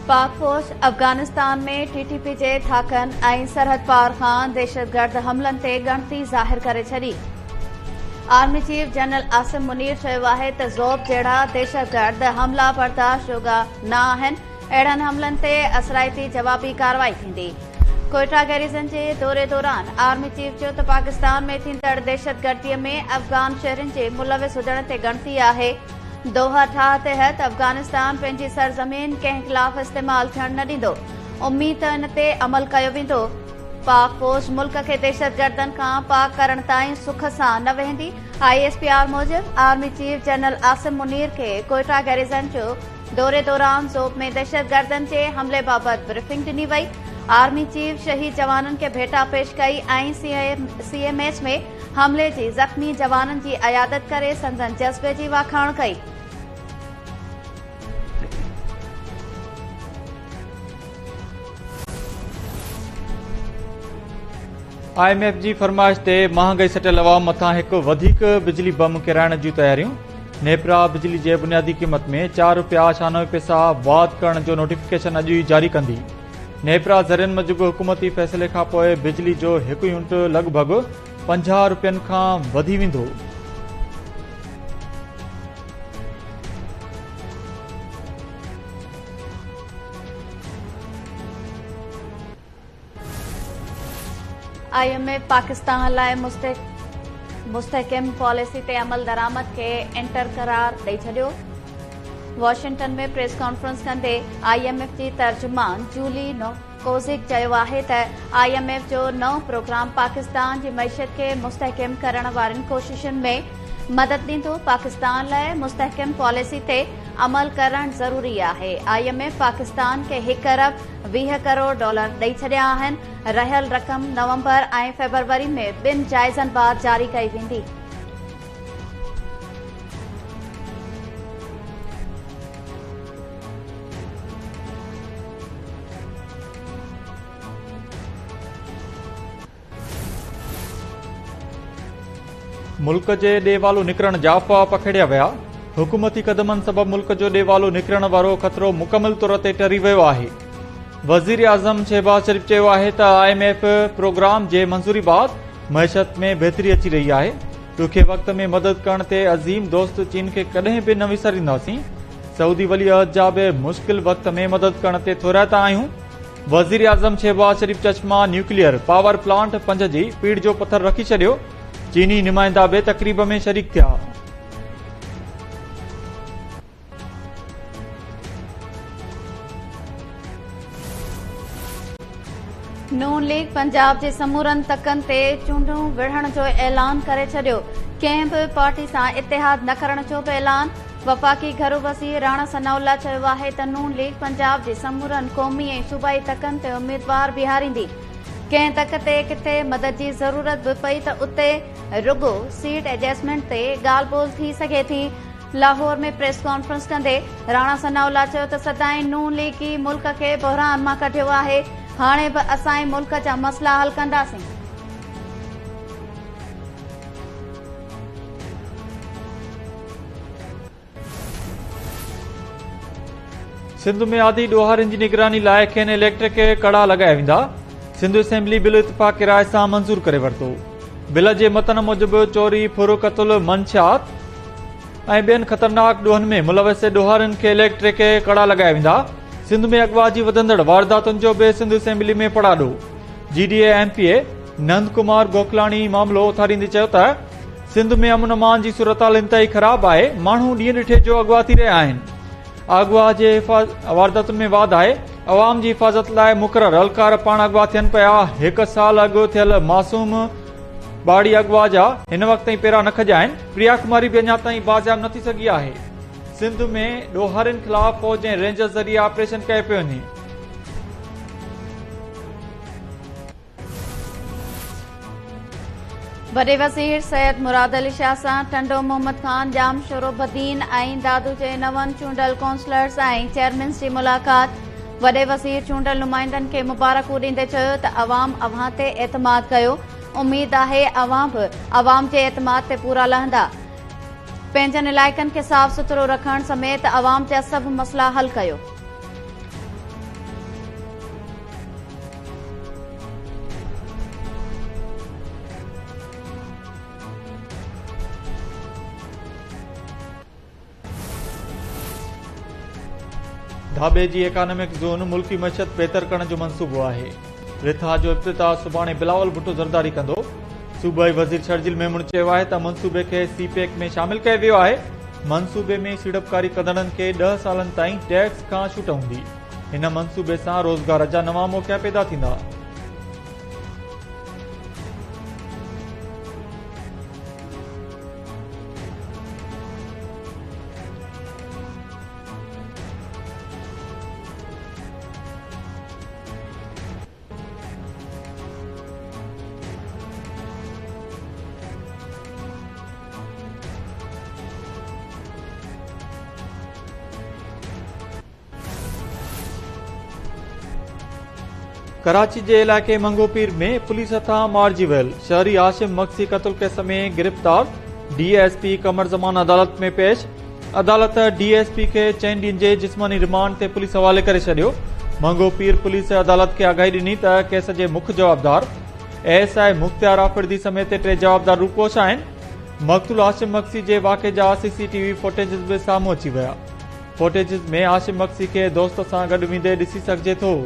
पाक फौज अफगानिस्तान में टीटीपी जे थाकन ऐं सरहद पार खां दहशतगर्द हमलन ते गणती ज़ाहिर करे छॾी। Army chief general Asim Munir चयो आहे त ज़ोब जहिड़ा दहशतगर्द हमला बर्दाश्त योगा न आहिनि। अहिड़नि हमलनि ते असराइती जवाबी कार्रवाई थींदी। कोयटा गैरिज़न जे दौरे दौरान आर्मी चीफ चयो त पाकिस्तान में थींदड़ दहशतगर्दीअ में अफ़गान शहरनि जे मुलविस हुजण ते गणती आहे। दोहा ठाह तहत अफगानिस्तान पंहिंजी सरज़मीन कंहिं ख़िलाफ़ इस्तेमाल थियण न ॾींदो। उमीद त इन ते अमल कयो वेंदो। पाक फौज मुल्क खे दहशतगर्दनि खां पाक करण ताईं सुख सां न वेंदी। ISPR मूजिब army chief general Asim Munir खे कोयटा गैरिज़न जो दौरे दौरान ज़ोब में दहशतगर्दनि जे हमले बाबति ब्रीफिंग ॾिनी वई। आर्मी चीफ शहीद जवाननि खे भेटा पेश कई ऐं CMH में हमले जी ज़ख़्मी जवाननि जी अयादत करे संदन जज़्बे जी वाखाण कई। IMF जी फरमाइश ते महांगाई सटियल अवाम मथां हिकु वधीक बिजली बम किराइण जूं तयारियूं। नेपरा बिजली जे बुनियादी क़ीमत में ₹4.96 वाध करण जो नोटिफिकेशन अॼु ई जारी कंदी। नेपरा ज़रियनि मूजिब हुकूमती फ़ैसिले खां पोइ बिजली जो हिकु यूनिट लॻभॻि ₹50 खां वधी वेंदो। IMF पाकिस्तान लाइ मुस्तहकिम पॉलिसी ते अमल दरामद खे इंटर करार ॾेई छॾियो। वॉशिंगटन में प्रेस कॉन्फ्रेंस कंदे IMF जी तर्जुमान जूली कोज़िक चयो आहे त IMF जो नओं प्रोग्राम पाकिस्तान जी मईशत खे मुस्तहकिम करण वारनि कोशिशुनि में मदद ॾींदो। पाकिस्तान लाइ मुस्तहकिम पॉलिसी ते अमल करणु ज़रूरी आहे। IMF पाकिस्तान खे $1 अरब 20 करोड़ ॾेई छॾिया आहिनि। रहियल रक़म नवंबर ऐं फरवरी में ॿिनि जाइज़नि बाद जारी कई वेंदी। मुल्क जे ॾेवालो निकिरण जा अफ़वाह पखेड़िया विया। हुकूमती क़दमनि सबबि मुल्क जो ॾेवालो निकिरण वारो ख़तरो मुकमिल तौर ते टरी वियो आहे। वज़ीर आज़म शहबाज शरीफ़ चयो आहे त IMF प्रोग्राम जे मंज़ूरी बाद मईशत में बहितरी अची रही आहे। ॾुखे वक़्त में मदद करण ते अज़ीम दोस्त चीन खे कॾहिं बि न विसारींदासीं। सऊदी वली अहद जा बि मुश्किल वक़्त में मदद करण ते थोराइता आहियूं। वज़ीर आज़म शहबाज शरीफ़ चश्मा न्यूक्लियर पावर प्लांट 5 जी पीड़ जो पथर रखी छॾियो। चीनी नुमाइंदा बि तक़रीब में शरीक थिया। नून लीग पंजाब जे समूरनि तकनि ते चूंडूं विढ़ण जो ऐलान करे छॾियो। कंहिं बि पार्टी सां इतिहाद न करण जो बि ऐलान। वफ़ाक़ी घरू वज़ीर राणा सनाउल्ला चयो आहे त नून लीग पंजाब जे समूरनि क़ौमी ऐं सूबाई तकनि ते उम्मीदवार बीहारींदी। कंहिं तक ते किथे मदद जी ज़रूरत बि पई त उते रुगो सीट एडजस्टमेंट ते ॻाल्हि ॿोल थी सघे थी। लाहौर में प्रेस कॉन्फ्रेंस कंदे राणा सनाउल्ला चयो त सदाईं नून लीग ई मुल्क खे बहरान मां कढियो आहे। हाणे बि असां मुल्क जा मसला हल कंदासीं। सिंध में आदि ॾोहारियुनि जी निगरानी लाइ खेनि इलेक्ट्रिक खे कड़ा लॻाया वेंदा। सिंध असेंबली बिल इतफ़ाक़ी राय सां मंज़ूर करे वरितो। बिल जे मतन मूजिब चोरी फुरक़तुल मंशात ऐं ॿियनि ख़तरनाक ॾोहनि में मुलविस ॾोहारियुनि खे इलेक्ट्रिक खे कड़ा लॻाया वेंदा। सिंध में अगवा जी वधंदड़ वारदातुनि जो बि सिंध असेंबली में पड़ाॾो। GDA MPA नंद कुमार गोखलाणी मामलो उथारींदे चयो त सिंध में अमन अमान जी सूरत इंतहाई ख़राब आहे। माण्हू ॾींहं ॾिठे जो अगवा थी रहिया आहिनि। अगवा जे वारदातुनि में वाध आहे। अवाम जी हिफ़ाज़त लाइ मुक़रर अहलकार पाण अगवा थियनि पिया। 1 साल अॻु थियल मासूम बाड़ी अगवा जा हिन वक़्त ताईं पेरा न खॼा आहिनि। प्रिया कुमारी बि अञा ताईं बाज़ियाब न थी सघी आहे। सिंध में ॾोहारियुनि ख़िलाफ़ फौज ऐं रेंजर्स ज़रिए ऑपरेशन कयो पियो वञे। वॾे वज़ीर सैयद मुराद अली शाह सां टंडो मोहम्मद खान जाम शोरोबद्दीन ऐं दादू जे नवनि चूंडल काउंसलर्स ऐं चेयरमैन्स जी मुलाक़ात। वॾे वज़ीर चूंडल नुमाइंदनि खे मुबारकूं ॾींदे चयो त अवाम अव्हां ते एतमाद कयो। उमीद आहे अवां बि अवाम जे एतमाद ते पूरा लहंदा। पंहिंजनि इलाइक़नि खे साफ़ सुथरो रखण समेत अवाम जा सभु मसला हल कयो। ढाबे जी इकोनॉमिक ज़ोन मुल्की मशत बहितर करण जो मंसूबो आहे। रिथा जो इफ्तिताह सुभाणे बिलावल भुट्टो ज़रदारी कंदो। सूबाई वज़ीर शर्जील मेमून चयो आहे त मंसूबे खे सीपेक में शामिल कयो वियो आहे। मंसूबे में सीड़पकारी कंदड़नि खे 10 सालनि ताईं टैक्स खां छूट हूंदी। हिन मंसूबे सां रोज़गार जा नवां मौक़ा पैदा थींदा। कराची के इलाके मंगोपीर में पुलिस हथा मारिजी वियल शहरी आशिम मक्सी कत्ल केस में गिरफ्तार। डीएसपी कमर ज़मान अदालत में पेश। अदालत डीएसपी के 4 ॾींहनि जे जिस्मानी रिमांड ते पुलिस हवाले करे छॾियो। मंगोपीर पुलिस अदालत के आगाही ॾिनी त केस जे मुख्य जवाबदार एएसआई मुख्तियार आफिदी समेत 3 जवाबदार रूपोश आहिनि। मक़तूल आशिम मक्सी जे वाक़े जा सीसीटीवी फुटेजिस भी साम्हूं अची विया। फुटेजिस में आशिम मक्सी के दोस्त सां गॾु वेंदे ॾिसी सघिजे थो।